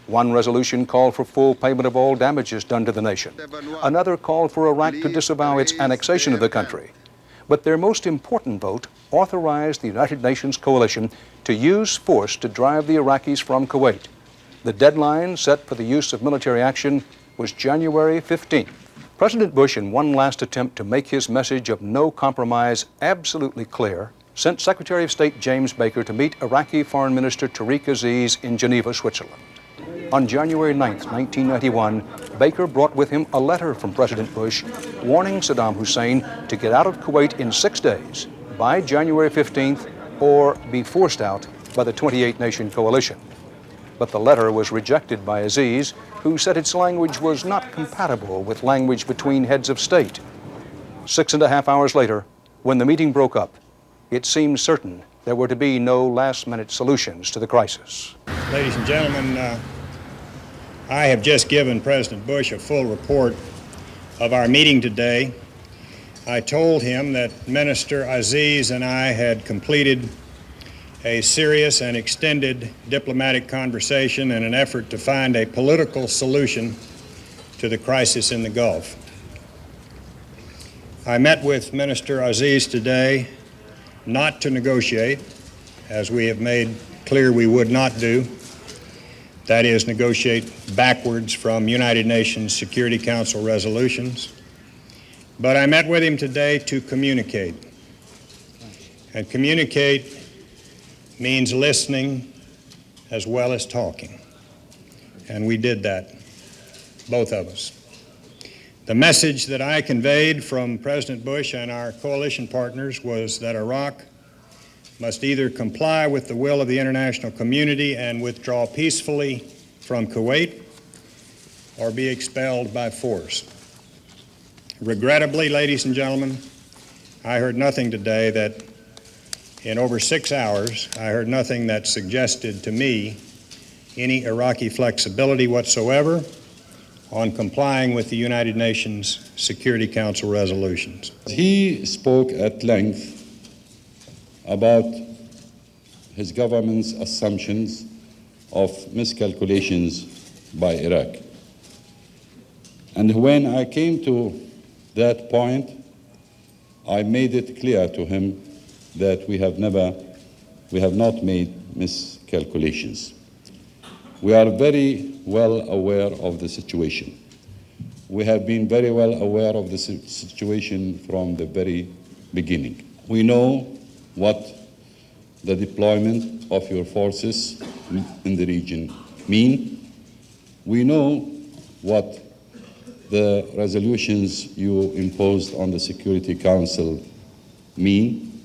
One resolution called for full payment of all damages done to the nation. Another called for Iraq to disavow its annexation of the country. But their most important vote authorized the United Nations coalition to use force to drive the Iraqis from Kuwait. The deadline set for the use of military action was January 15th. President Bush, in one last attempt to make his message of no compromise absolutely clear, sent Secretary of State James Baker to meet Iraqi Foreign Minister Tariq Aziz in Geneva, Switzerland. On January 9, 1991, Baker brought with him a letter from President Bush warning Saddam Hussein to get out of Kuwait in 6 days, by January 15th, or be forced out by the 28-nation coalition. But the letter was rejected by Aziz, who said its language was not compatible with language between heads of state. 6.5 hours later, when the meeting broke up, it seemed certain there were to be no last-minute solutions to the crisis. Ladies and gentlemen, I have just given President Bush a full report of our meeting today. I told him that Minister Aziz and I had completed a serious and extended diplomatic conversation in an effort to find a political solution to the crisis in the Gulf. I met with Minister Aziz today not to negotiate, as we have made clear we would not do, that is, negotiate backwards from United Nations Security Council resolutions. But I met with him today to communicate. And communicate means listening as well as talking. And we did that, both of us. The message that I conveyed from President Bush and our coalition partners was that Iraq must either comply with the will of the international community and withdraw peacefully from Kuwait or be expelled by force. Regrettably, ladies and gentlemen, I heard nothing today that, in over 6 hours, I heard nothing that suggested to me any Iraqi flexibility whatsoever on complying with the United Nations Security Council resolutions. He spoke at length about his government's assumptions of miscalculations by Iraq. And when I came to that point, I made it clear to him that we have not made miscalculations. We are very well aware of the situation. We have been very well aware of the situation from the very beginning. We know what the deployment of your forces in the region mean. We know what the resolutions you imposed on the Security Council mean.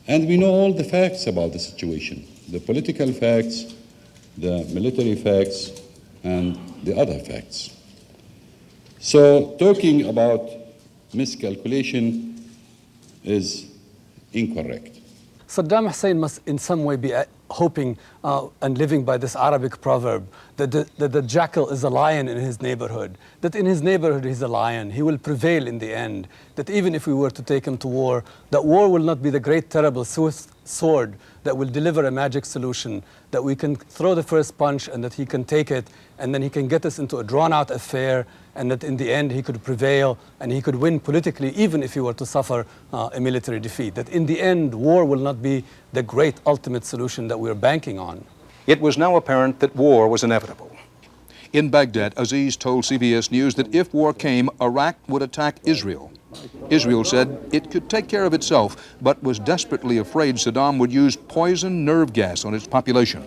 And we know all the facts about the situation, the political facts, the military facts, and the other facts. So talking about miscalculation is incorrect. Saddam Hussein must in some way be hoping and living by this Arabic proverb that the jackal is a lion in his neighborhood, that in his neighborhood he's a lion, he will prevail in the end, that even if we were to take him to war, that war will not be the great terrible swift sword that will deliver a magic solution, that we can throw the first punch and that he can take it and then he can get us into a drawn-out affair, and that in the end he could prevail and he could win politically even if he were to suffer a military defeat. That in the end, war will not be the great ultimate solution that we're banking on. It was now apparent that war was inevitable. In Baghdad, Aziz told CBS News that if war came, Iraq would attack Israel. Israel said it could take care of itself, but was desperately afraid Saddam would use poison nerve gas on its population.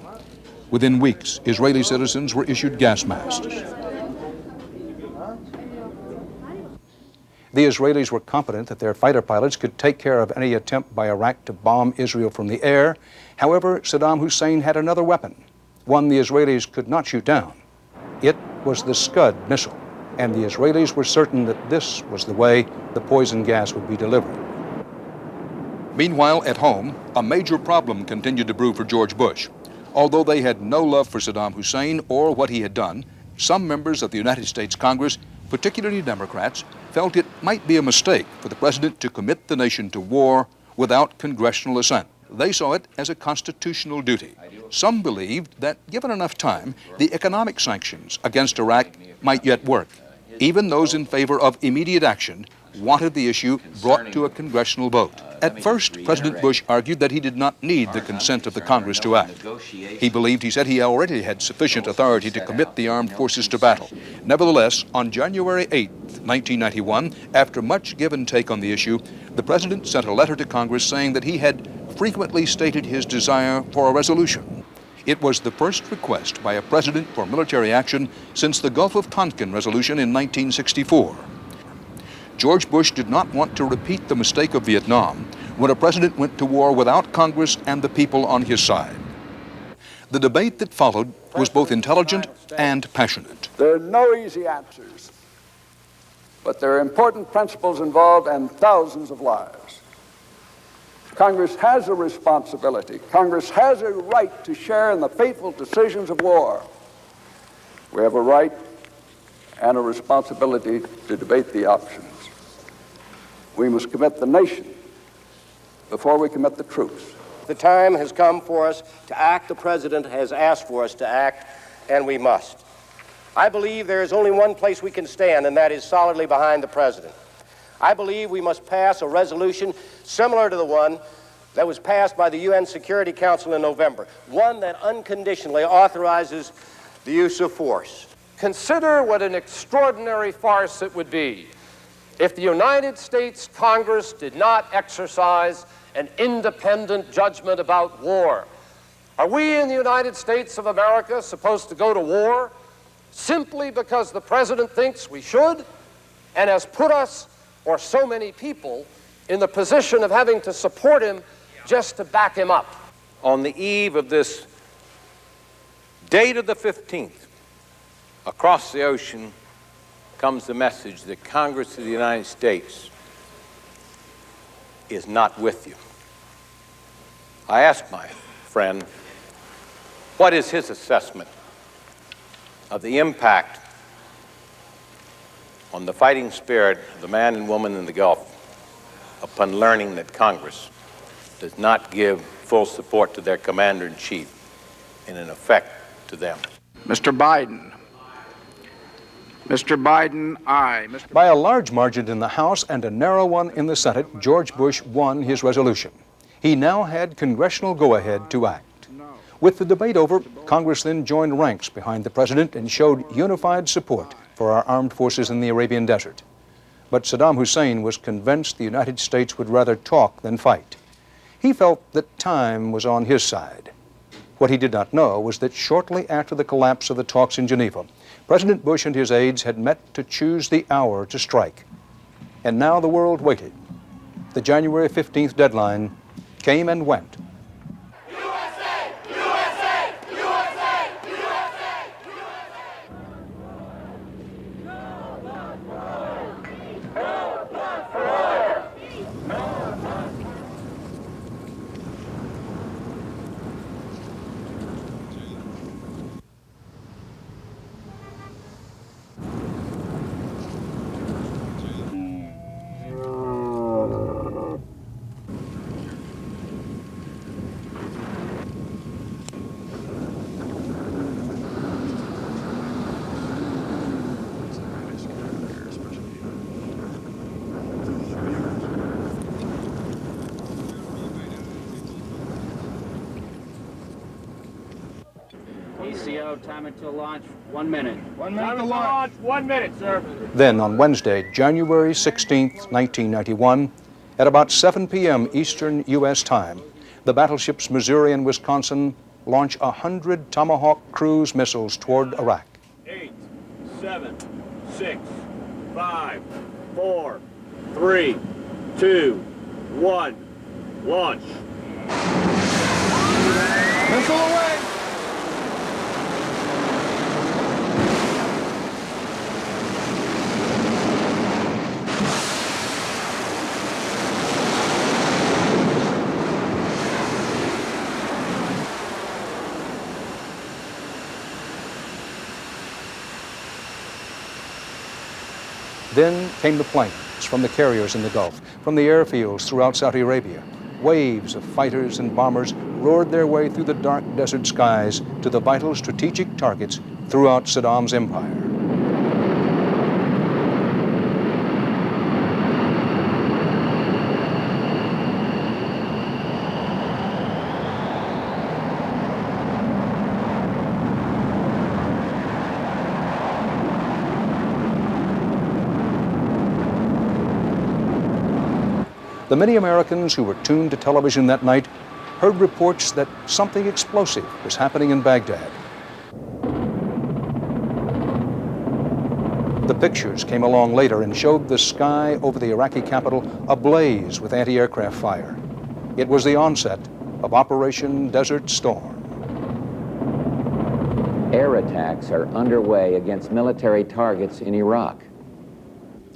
Within weeks, Israeli citizens were issued gas masks. The Israelis were confident that their fighter pilots could take care of any attempt by Iraq to bomb Israel from the air. However, Saddam Hussein had another weapon, one the Israelis could not shoot down. It was the SCUD missile, and the Israelis were certain that this was the way the poison gas would be delivered. Meanwhile, at home, a major problem continued to brew for George Bush. Although they had no love for Saddam Hussein or what he had done, some members of the United States Congress, particularly Democrats, felt it might be a mistake for the president to commit the nation to war without congressional assent. They saw it as a constitutional duty. Some believed that, given enough time, the economic sanctions against Iraq might yet work. Even those in favor of immediate action wanted the issue brought to a congressional vote. At first, President Bush argued that he did not need the consent of the Congress to act. He believed, he said, he already had sufficient authority to commit the armed forces to battle. Nevertheless, on January 8, 1991, after much give and take on the issue, the president sent a letter to Congress saying that he had frequently stated his desire for a resolution. It was the first request by a president for military action since the Gulf of Tonkin resolution in 1964. George Bush did not want to repeat the mistake of Vietnam when a president went to war without Congress and the people on his side. The debate that followed was both intelligent and passionate. There are no easy answers, but there are important principles involved and thousands of lives. Congress has a responsibility. Congress has a right to share in the fateful decisions of war. We have a right and a responsibility to debate the options. We must commit the nation before we commit the troops. The time has come for us to act. The President has asked for us to act, and we must. I believe there is only one place we can stand, and that is solidly behind the President. I believe we must pass a resolution similar to the one that was passed by the UN Security Council in November, one that unconditionally authorizes the use of force. Consider what an extraordinary farce it would be if the United States Congress did not exercise an independent judgment about war. Are we in the United States of America supposed to go to war simply because the President thinks we should and has put us, or so many people, in the position of having to support him just to back him up? On the eve of this date of the 15th, across the ocean comes the message that Congress of the United States is not with you. I asked my friend, what is his assessment of the impact on the fighting spirit of the man and woman in the Gulf upon learning that Congress does not give full support to their commander-in-chief and, in effect, to them? Mr. Biden. Mr. Biden, aye. By a large margin in the House and a narrow one in the Senate, George Bush won his resolution. He now had congressional go-ahead to act. With the debate over, Congress then joined ranks behind the president and showed unified support for our armed forces in the Arabian Desert. But Saddam Hussein was convinced the United States would rather talk than fight. He felt that time was on his side. What he did not know was that shortly after the collapse of the talks in Geneva, President Bush and his aides had met to choose the hour to strike. And now the world waited. The January 15th deadline came and went. ECO, time until launch, 1 minute. 1 minute to launch, 1 minute, sir. Then on Wednesday, January 16th, 1991, at about 7 p.m. Eastern U.S. time, the battleships Missouri and Wisconsin launch 100 Tomahawk cruise missiles toward Iraq. 8, 7, 6, 5, 4, 3, 2, 1, launch. Missile away! Then came the planes from the carriers in the Gulf, from the airfields throughout Saudi Arabia. Waves of fighters and bombers roared their way through the dark desert skies to the vital strategic targets throughout Saddam's empire. The many Americans who were tuned to television that night heard reports that something explosive was happening in Baghdad. The pictures came along later and showed the sky over the Iraqi capital ablaze with anti-aircraft fire. It was the onset of Operation Desert Storm. Air attacks are underway against military targets in Iraq.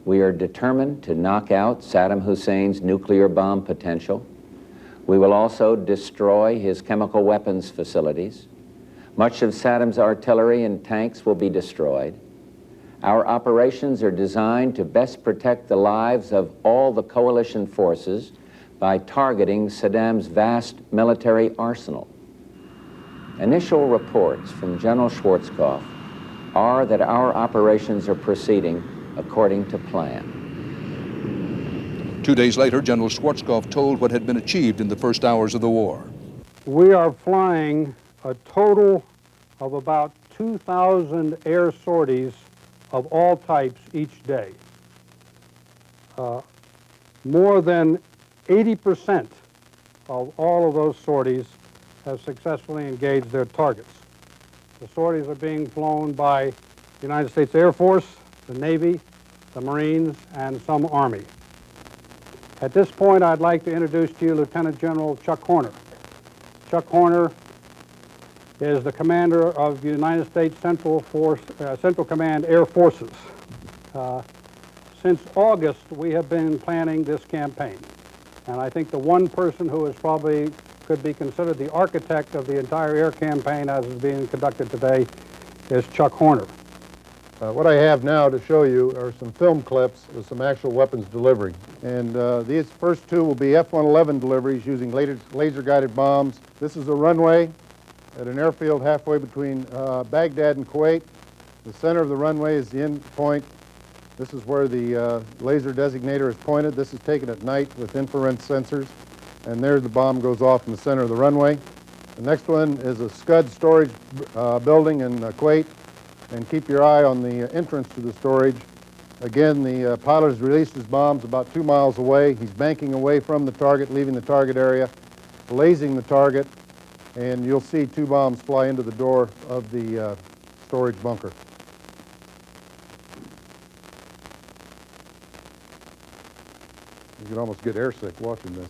We are determined to knock out Saddam Hussein's nuclear bomb potential. We will also destroy his chemical weapons facilities. Much of Saddam's artillery and tanks will be destroyed. Our operations are designed to best protect the lives of all the coalition forces by targeting Saddam's vast military arsenal. Initial reports from General Schwarzkopf are that our operations are proceeding according to plan. 2 days later, General Schwarzkopf told what had been achieved in the first hours of the war. We are flying a total of about 2,000 air sorties of all types each day. More than 80% of all of those sorties have successfully engaged their targets. The sorties are being flown by the United States Air Force, the Navy, the Marines, and some Army. At this point, I'd like to introduce to you Lieutenant General Chuck Horner. Chuck Horner is the commander of the United States Central Command Air Forces. Since August, we have been planning this campaign, and I think the one person who is probably could be considered the architect of the entire air campaign as is being conducted today is Chuck Horner. What I have now to show you are some film clips of some actual weapons delivery. And these first two will be F-111 deliveries using laser-guided bombs. This is a runway at an airfield halfway between Baghdad and Kuwait. The center of the runway is the end point. This is where the laser designator is pointed. This is taken at night with infrared sensors. And there the bomb goes off in the center of the runway. The next one is a SCUD storage building in Kuwait. And keep your eye on the entrance to the storage. Again, the pilot has released his bombs about 2 miles away. He's banking away from the target, leaving the target area, blazing the target, and you'll see 2 bombs fly into the door of the storage bunker. You can almost get airsick watching this.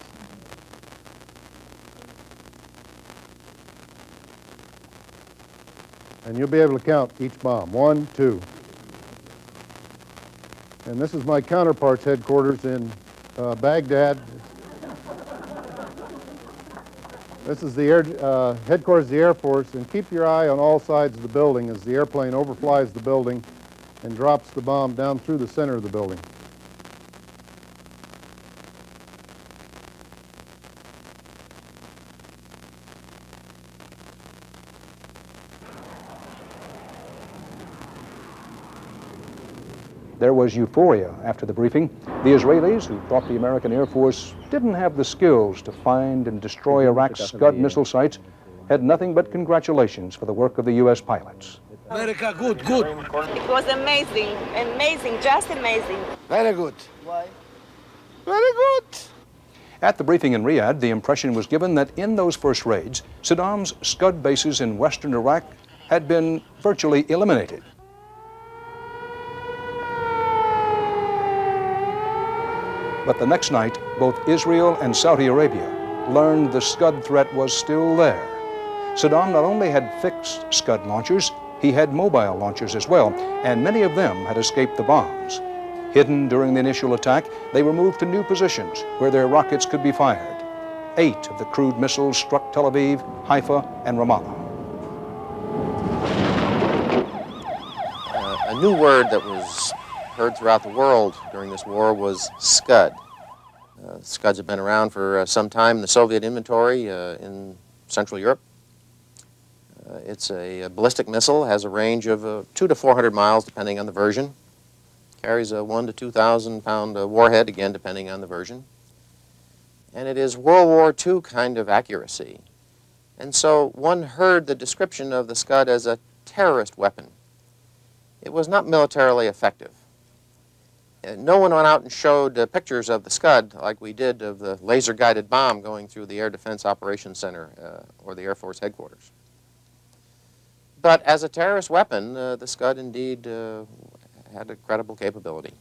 And you'll be able to count each bomb. 1, 2. And this is my counterpart's headquarters in Baghdad. This is the headquarters of the Air Force, and keep your eye on all sides of the building as the airplane overflies the building and drops the bomb down through the center of the building. There was euphoria after the briefing. The Israelis, who thought the American Air Force didn't have the skills to find and destroy Iraq's SCUD missile sites, had nothing but congratulations for the work of the U.S. pilots. America, good. It was amazing, just amazing. Very good. Why? Very good. At the briefing in Riyadh, the impression was given that in those first raids, Saddam's SCUD bases in western Iraq had been virtually eliminated. But the next night, both Israel and Saudi Arabia learned the SCUD threat was still there. Saddam not only had fixed SCUD launchers, he had mobile launchers as well, and many of them had escaped the bombs. Hidden during the initial attack, they were moved to new positions where their rockets could be fired. 8 of the crude missiles struck Tel Aviv, Haifa, and Ramallah. A new word that was heard throughout the world during this war was SCUD. SCUDs have been around for some time in the Soviet inventory in Central Europe. It's a ballistic missile, has a range of 200 to 400 miles depending on the version. Carries a 1,000 to 2,000 pound warhead, again depending on the version. And it is World War II kind of accuracy. And so one heard the description of the SCUD as a terrorist weapon. It was not militarily effective. No one went out and showed pictures of the SCUD like we did of the laser-guided bomb going through the Air Defense Operations Center or the Air Force headquarters. But as a terrorist weapon, the SCUD indeed had a credible capability.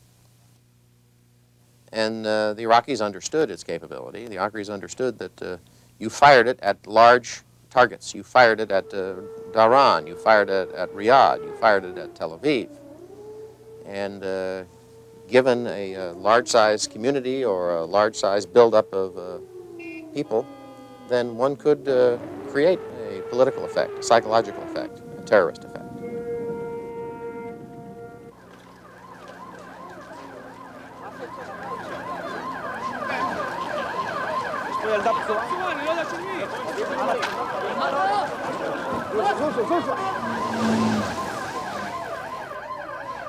And the Iraqis understood its capability. The Iraqis understood that you fired it at large targets. You fired it at Dhahran, you fired it at Riyadh, you fired it at Tel Aviv. And given a large-sized community or a large-sized buildup of people, then one could create a political effect, a psychological effect, a terrorist effect.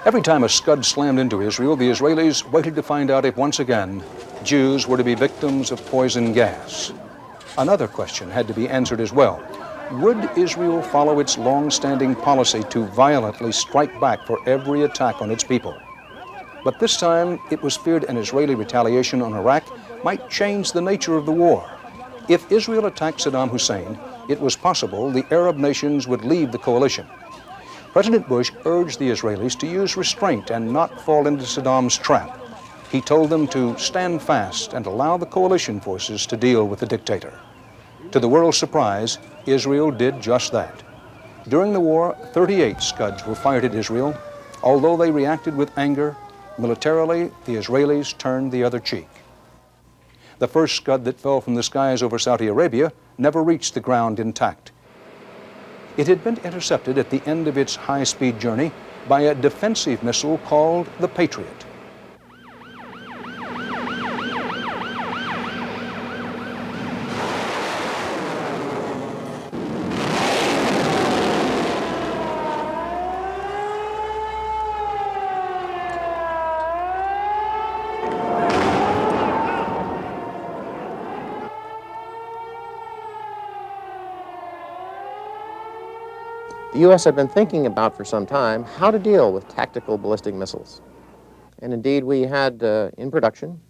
Every time a SCUD slammed into Israel, the Israelis waited to find out if once again Jews were to be victims of poison gas. Another question had to be answered as well. Would Israel follow its long-standing policy to violently strike back for every attack on its people? But this time, it was feared an Israeli retaliation on Iraq might change the nature of the war. If Israel attacked Saddam Hussein, it was possible the Arab nations would leave the coalition. President Bush urged the Israelis to use restraint and not fall into Saddam's trap. He told them to stand fast and allow the coalition forces to deal with the dictator. To the world's surprise, Israel did just that. During the war, 38 SCUDs were fired at Israel. Although they reacted with anger, militarily, the Israelis turned the other cheek. The first SCUD that fell from the skies over Saudi Arabia never reached the ground intact. It had been intercepted at the end of its high-speed journey by a defensive missile called the Patriot. The U.S. had been thinking about for some time how to deal with tactical ballistic missiles. And indeed, we had in production,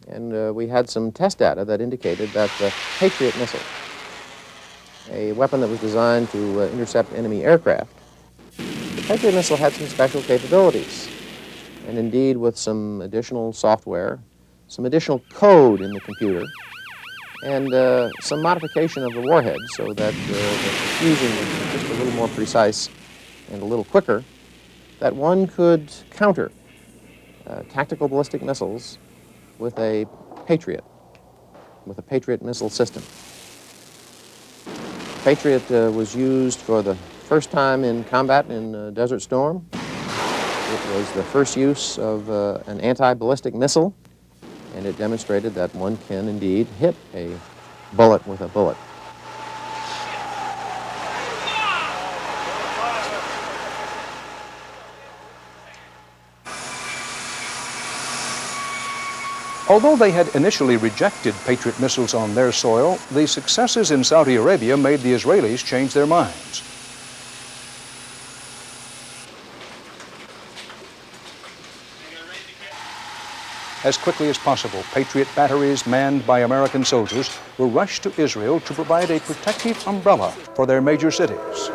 and we had some test data that indicated that the Patriot missile, a weapon that was designed to intercept enemy aircraft, the Patriot missile had some special capabilities. And indeed, with some additional software, some additional code in the computer, and some modification of the warhead so that the fusing was just a little more precise and a little quicker, that one could counter tactical ballistic missiles with a Patriot missile system. Patriot was used for the first time in combat in Desert Storm. It was the first use of an anti-ballistic missile, and it demonstrated that one can indeed hit a bullet with a bullet. Although they had initially rejected Patriot missiles on their soil, the successes in Saudi Arabia made the Israelis change their minds. As quickly as possible, Patriot batteries manned by American soldiers were rushed to Israel to provide a protective umbrella for their major cities.